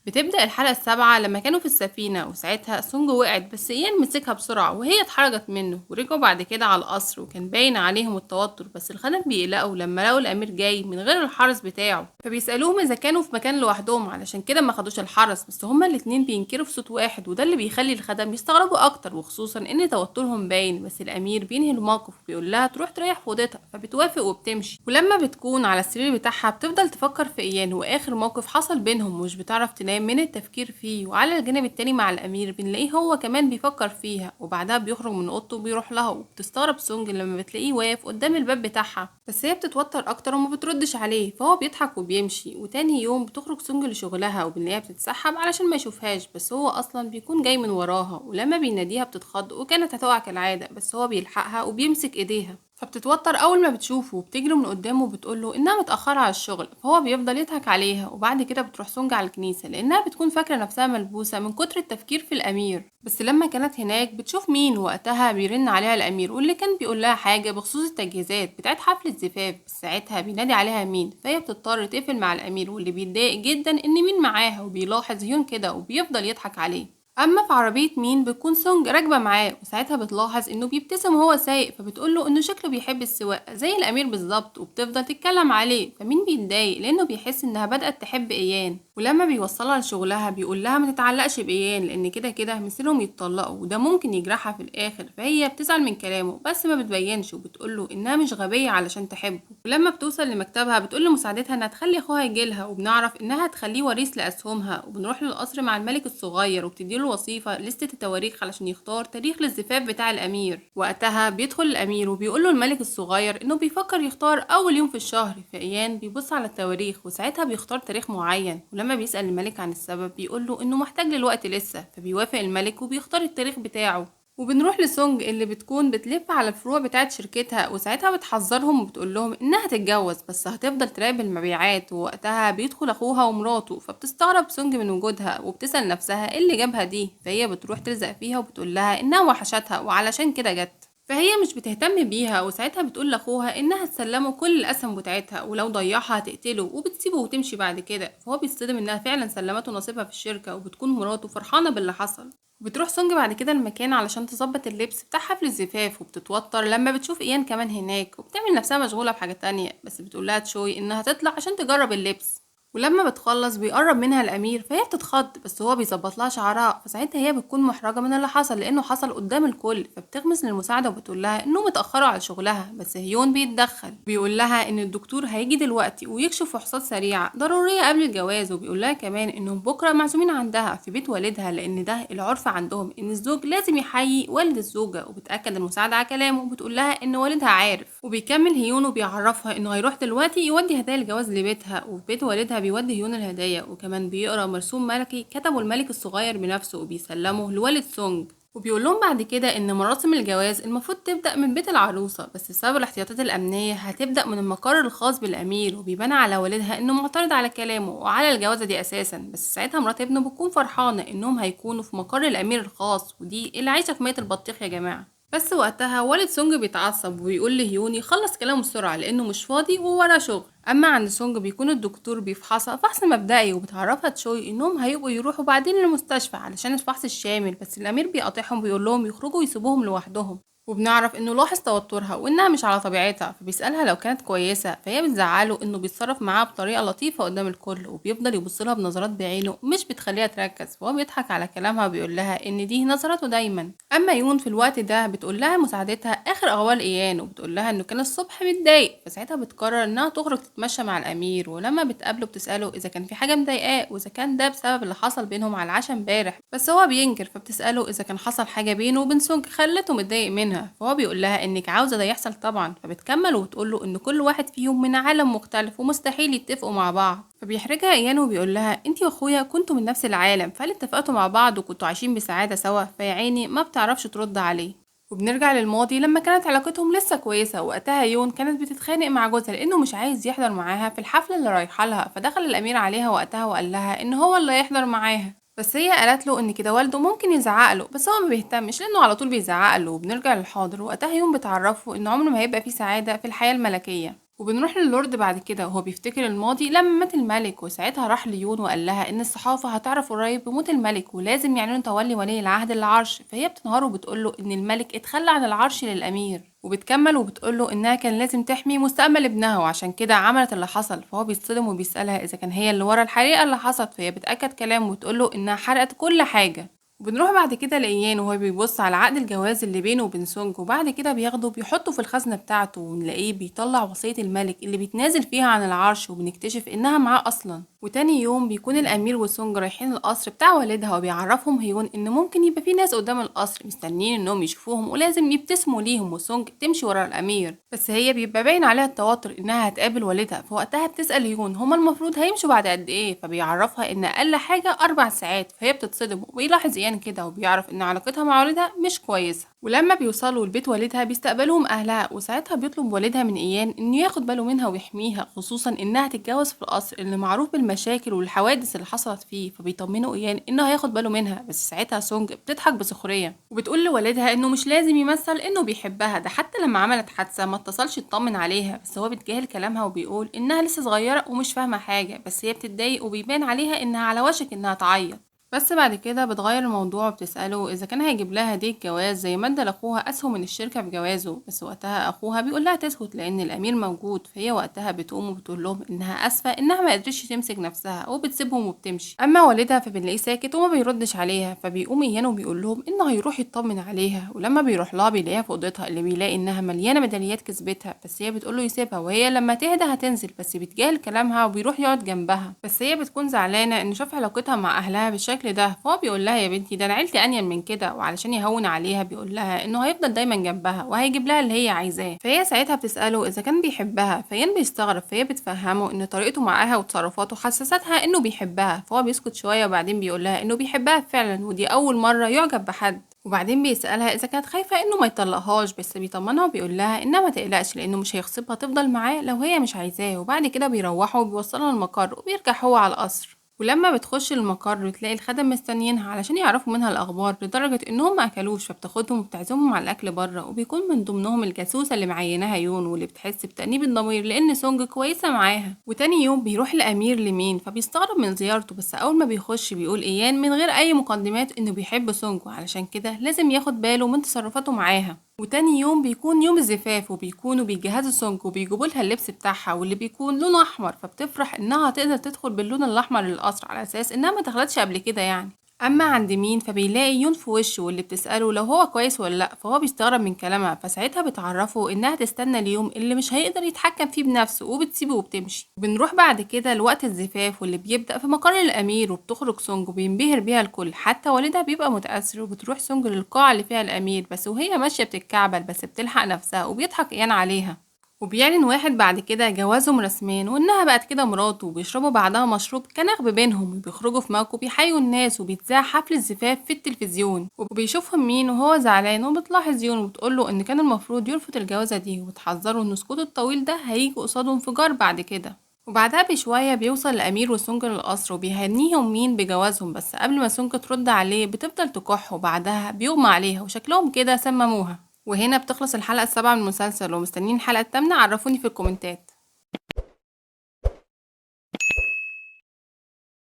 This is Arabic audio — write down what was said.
بتبدأ الحلقة السابعة لما كانوا في السفينة، وساعتها سونج وقعت بس إيان مسكها بسرعة وهي اتحرجت منه، ورجعوا بعد كده على القصر وكان باين عليهم التوتر، بس الخدم بيقلقوا لما لقوا الأمير جاي من غير الحرس بتاعه، فبيسألوهم إذا كانوا في مكان لوحدهم علشان كده ما خدوش الحرس، بس هما الاتنين بينكروا في صوت واحد، وده اللي بيخلي الخدم يستغربوا أكتر، وخصوصا إن توترهم باين. بس الأمير بينهي الموقف وبيقول لها تروح تريح في أوضتها، فبتوافق وبتمشي. ولما بتكون على السرير بتاعها بتفضل تفكر في إيان واخر موقف حصل بينهم، ومش بتعرف تنام من التفكير فيه. وعلى الجانب التاني مع الامير بنلاقيه هو كمان بيفكر فيها، وبعدها بيخرج من اوضته وبيروح لها، وبتستغرب سونج لما بتلاقيه واقف قدام الباب بتاعها، بس هي بتتوتر اكتر وما بتردش عليه، فهو بيضحك وبيمشي. وتاني يوم بتخرج سونج لشغلها وبنلاقيها بتتسحب علشان ما يشوفهاش، بس هو اصلا بيكون جاي من وراها، ولما بيناديها بتتخض وكانت هتقع كالعاده، بس هو بيلحقها وبيمسك ايديها، فبتتوتر اول ما بتشوفه وبتجري من قدامه وبتقوله انها متاخره على الشغل، فهو بيفضل يضحك عليها. وبعد كده بتروح سونج على الكنيسه لانها بتكون فاكره نفسها ملبوسه من كتر التفكير في الامير. بس لما كانت هناك بتشوف مين، وقتها بيرن عليها الامير واللي كان بيقول لها حاجه بخصوص التجهيزات بتاعت حفله زفاف، بس ساعتها بينادي عليها مين، فهي بتضطر تقفل مع الامير، واللي بيتضايق جدا ان مين معاها وبيلاحظ هيون كده وبيفضل يضحك عليه. اما في عربيه مين بتكون سونج راكبه معاه، وساعتها بتلاحظ انه بيبتسم وهو سايق، فبتقوله انه شكله بيحب السواقه زي الامير بالظبط، وبتفضل تتكلم عليه. فمين بيتضايق لانه بيحس انها بدات تحب ايان. ولما بيوصلها لشغلها بيقول لها ما تتعلقش بايان لان كده كده مصيرهم يتطلقوا، وده ممكن يجرحها في الاخر، فهي بتزعل من كلامه بس ما بتبينش، وبتقوله انها مش غبيه علشان تحبه. ولما بتوصل لمكتبها بتقول لمساعدتها انها تخلي اخوها يجيلها، وبنعرف انها تخليه وريث لاسهمها. وبنروح للقصر مع الملك الصغير وبتديله وظيفة لستة التواريخ علشان يختار تاريخ للزفاف بتاع الأمير. وقتها بيدخل الأمير وبيقوله الملك الصغير إنه بيفكر يختار أول يوم في الشهر، فإيان بيبص على التواريخ وساعتها بيختار تاريخ معين. ولما بيسأل الملك عن السبب بيقوله إنه محتاج للوقت لسه، فبيوافق الملك وبيختار التاريخ بتاعه. وبنروح لسونج اللي بتكون بتلف على الفروع بتاعت شركتها، وساعتها بتحذرهم وبتقول لهم انها هتتجوز بس هتفضل تراقب المبيعات. ووقتها بيدخل اخوها ومراته، فبتستغرب سونج من وجودها وبتسأل نفسها ايه اللي جابها دي، فهي بتروح تلزق فيها وبتقول لها انها وحشتها وعلشان كده جت، فهي مش بتهتم بيها. وساعتها بتقول لاخوها انها تسلمه كل الاسهم بتاعتها ولو ضيعها هتقتله، وبتسيبه وتمشي بعد كده. فهو بيصطدم انها فعلا سلمته نصيبها في الشركه، وبتكون مراته فرحانه باللي حصل. وبتروح سونج بعد كده المكان علشان تظبط اللبس بتاع حفل الزفاف، وبتتوتر لما بتشوف ايان كمان هناك، وبتعمل نفسها مشغوله بحاجه تانية، بس بتقولها تشوي انها تطلع عشان تجرب اللبس. ولما بتخلص بيقرب منها الامير فهي بتتخض، بس هو بيظبط لها شعرها، فساعتها هي بتكون محرجه من اللي حصل لانه حصل قدام الكل، فبتغمس للمساعده وبتقول لها انهم اتاخروا على شغلها. بس هيون بيتدخل بيقول لها ان الدكتور هيجي دلوقتي ويكشف فحوصات سريعه ضروريه قبل الجواز، وبيقول لها كمان انهم بكره معزومين عندها في بيت والدها لان ده العرف عندهم ان الزوج لازم يحيي والد الزوجه. وبتاكد المساعده على كلامه وبتقول لها ان والدها عارف. وبيكمل هيون وبيعرفها انه هيروح دلوقتي يودي هدايا الجواز لبيتها، وفي بيت والدها بيودي هيون الهدايا، وكمان بيقرا مرسوم ملكي كتبه الملك الصغير بنفسه وبيسلمه لوالد سونج. وبيقول لهم بعد كده ان مراسم الجواز المفروض تبدأ من بيت العروسة، بس بسبب الاحتياطات الامنية هتبدأ من المقر الخاص بالامير. وبيبان على والدها انه معترض على كلامه وعلى الجوازة دي اساسا، بس ساعتها مرات ابنه بتكون فرحانة انهم هيكونوا في مقر الامير الخاص، ودي اللي عايشة في مية البطيخ يا جماعة. بس وقتها والد سونج بيتعصب وبيقول لهيون يخلص كلامه بسرعة لأنه مش فاضي ووراه شغل. أما عند سونج بيكون الدكتور بيفحصها فحص مبدئي، وبتعرفها تشوي إنهم هيبقوا يروحوا بعدين للمستشفى علشان الفحص الشامل، بس الأمير بيقاطعهم وبيقول لهم يخرجوا ويسيبوهم لوحدهم. وبنعرف انه لاحظ توترها وانها مش على طبيعتها، فبيسألها لو كانت كويسة، فهي بتزعله انه بيتصرف معاها بطريقة لطيفة قدام الكل، وبيفضل يبصلها بنظرات بعينه مش بتخليها تركز، فهو بيضحك على كلامها وبيقول لها ان دي نظراته دايما. اما يون في الوقت ده بتقول لها مساعدتها اخر اغوال ايان، وبتقول لها انه كان الصبح متضايق، فساعتها بتقرر انها تخرج تتمشى مع الامير. ولما بتقابله بتسأله اذا كان في حاجة مضايقاه واذا كان ده بسبب اللي حصل بينهم على العشاء امبارح، بس هو بينكر. فبتسأله اذا كان حصل حاجة بينه وبين سونج خلته متضايق منها، فهو بيقول لها انك عاوزه ده يحصل طبعا. فبتكمل وتقول له ان كل واحد فيهم من عالم مختلف ومستحيل يتفقوا مع بعض. فبيحرجها ايان وبيقول لها انتي واخويا كنتوا من نفس العالم، فهل اتفقتوا مع بعض وكنتوا عايشين بسعاده سوا؟ فيا عيني ما بتعرفش ترد عليه. وبنرجع للماضي لما كانت علاقتهم لسه كويسه، وقتها يون كانت بتتخانق مع جوزها لانه مش عايز يحضر معاها في الحفله اللي رايحه لها، فدخل الامير عليها وقتها وقال لها ان هو اللي هيحضر معاها، بس هي قالت له ان كده والده ممكن يزعق له، بس هو ما بيهتمش لانه على طول بيزعق له. وبنرجع للحاضر وقتها يوم بتعرفه ان عمره ما هيبقى فيه سعاده في الحياه الملكيه، وبنروح للورد بعد كده وهو بيفتكر الماضي لما مات الملك، وساعتها راح ليون وقال لها ان الصحافة هتعرف قريب بموت الملك ولازم يعلنوا تولي ولي العهد للعرش، فهي بتنهار وبتقوله ان الملك اتخلى عن العرش للامير، وبتكمل وبتقوله انها كان لازم تحمي مستقبل ابنها وعشان كده عملت اللي حصل. فهو بيتصدم وبيسألها اذا كان هي اللي ورا الحريقة اللي حصلت، فهي بتأكد كلامه وتقوله انها حرقت كل حاجة. وبنروح بعد كده لإيان وهو بيبص على عقد الجواز اللي بينه وبين سونج، وبعد كده بياخده بيحطه في الخزنة بتاعته، ونلاقيه بيطلع وصية الملك اللي بيتنازل فيها عن العرش، وبنكتشف إنها معاه أصلا. وتاني يوم بيكون الأمير وسونج رايحين القصر بتاع والدها، وبيعرفهم هيون إن ممكن يبقى في ناس قدام القصر مستنيين إنهم يشوفوهم ولازم يبتسموا ليهم، وسونج تمشي ورا الأمير، بس هي بيبقى باين عليها التوتر إنها هتقابل والدها. فوقتها بتسأل هيون هما المفروض هيمشوا بعد قد إيه، فبيعرفها إن أقل حاجة 4 ساعات، فهي بتتصدم وبيلاحظ إيان كده وبيعرف إن علاقتها مع والدها مش كويسة. ولما بيوصلوا لبيت والدها بيستقبلهم أهلها، وساعتها بيطلب والدها من إيان إنه ياخد باله منها ويحميها، خصوصا إنها تتجوز في القصر اللي معروف بالمشاكل والحوادث اللي حصلت فيه، فبيطمنوا إيان إنه هياخد باله منها. بس ساعتها سونج بتضحك بسخرية وبتقول لوالدها إنه مش لازم يمثل إنه بيحبها، ده حتى لما عملت حادثة ما اتصلش يطمن عليها، بس هو بيتجاهل كلامها وبيقول إنها لسه صغيرة ومش فاهمة حاجة، بس هي بتتضايق وبيبان عليها إنها على وشك إنها تعيط. بس بعد كده بتغير الموضوع وبتسأله إذا كان هيجيب لها هدية جواز زي ما ادى لأخوها أسهم من الشركة في جوازه، بس وقتها أخوها بيقول لها تسكت لأن الأمير موجود، فهي وقتها بتقوم وبتقول لهم إنها آسفة إنها ما قدرتش تمسك نفسها، وبتسيبهم وبتمشي. أما والدها فبنلاقيه ساكت وما بيردش عليها، فبيقوم إيان وبيقول لهم إنه هيروح يطمن عليها، ولما بيروح لها بيلاقيها في أوضتها اللي بيلاقي إنها مليانة ميداليات كسبتها، بس هي بتقول له يسيبها وهي لما تهدى هتنزل، بس بيتجاهل كلامها وبيروح يقعد جنبها، بس هي بتكون زعلانة إنه شاف علاقتها مع أهلها بالشكل ده. فهو بيقول لها يا بنتي ده انا عيلتي انيل من كده، وعلشان يهون عليها بيقول لها انه هيفضل دايما جنبها وهيجيب لها اللي هي عايزاه. فهي ساعتها بتساله اذا كان بيحبها، فيان بيستغرب، فهي بتفهمه ان طريقته معاها وتصرفاته حسستها انه بيحبها، فهو بيسكت شويه وبعدين بيقول لها انه بيحبها فعلا ودي اول مره يعجب بحد. وبعدين بيسألها إذا كانت خايفة إنه ما يطلقهاش، بس بيطمنها وبيقول لها إنها ما تقلقش لأنه مش هيغصبها تفضل معاه لو هي مش عايزاه. وبعد كده بيروحوا وبيوصلها المقر وبيرجع هو على القصر. ولما بتخش المقر بتلاقي الخدم مستنيينها علشان يعرفوا منها الأخبار، لدرجة إنهم ما أكلوش، فبتاخدهم وبتعزمهم على الأكل بره، وبيكون من ضمنهم الجاسوسة اللي معيناها يون واللي بتحس بتأنيب الضمير لأن سونج كويسة معاها. وتاني يوم بيروح الأمير لمين فبيستغرب من زيارته، بس أول ما بيخش بيقول إيان من غير أي مقدمات إنه بيحب سونج وعلشان كده لازم ياخد باله من تصرفاته معاها. وتاني يوم بيكون يوم الزفاف وبيكونوا بيجهزوا سونج وبيجيبوا لها اللبس بتاعها واللي بيكون لونه احمر، فبتفرح انها تقدر تدخل باللون الاحمر للقصر على اساس انها ما دخلتش قبل كده يعني. اما عند مين فبيلاقي يون في وشه واللي بتسأله لو هو كويس ولا لا، فهو بيستغرب من كلامها، فساعتها بتعرفه انها تستنى اليوم اللي مش هيقدر يتحكم فيه بنفسه، وبتسيبه وبتمشي. وبنروح بعد كده لوقت الزفاف واللي بيبدأ في مقر الامير، وبتخرج سونج وبينبهر بيها الكل حتى والدها بيبقى متأثر، وبتروح سونج للقاعة اللي فيها الامير، بس وهي ماشية بتتكعبل بس بتلحق نفسها وبيضحك ايان عليها. وبيعلن واحد بعد كده جوازهم رسميا وانها بقت كده مراته، وبيشربوا بعدها مشروب كنغب بينهم، وبيخرجوا في موكب بيحيوا الناس، وبيتذاع حفل الزفاف في التلفزيون، وبيشوفهم مين وهو زعلان، وبتلاحظ يون وبتقوله ان كان المفروض يرفض الجوازة دي، وتحذره ان سكوته الطويل ده هيجي قصاده انفجار بعد كده. وبعدها بشوية بيوصل الأمير وسونج للقصر وبيهنيهم مين بجوازهم، بس قبل ما سونج ترد عليه بتفضل تكح، وبعدها بيغمى عليها وشكلهم كده سمموها. وهنا بتخلص الحلقة السابعة من المسلسل، ومستنيين الحلقة الثامنة عرفوني في الكومنتات.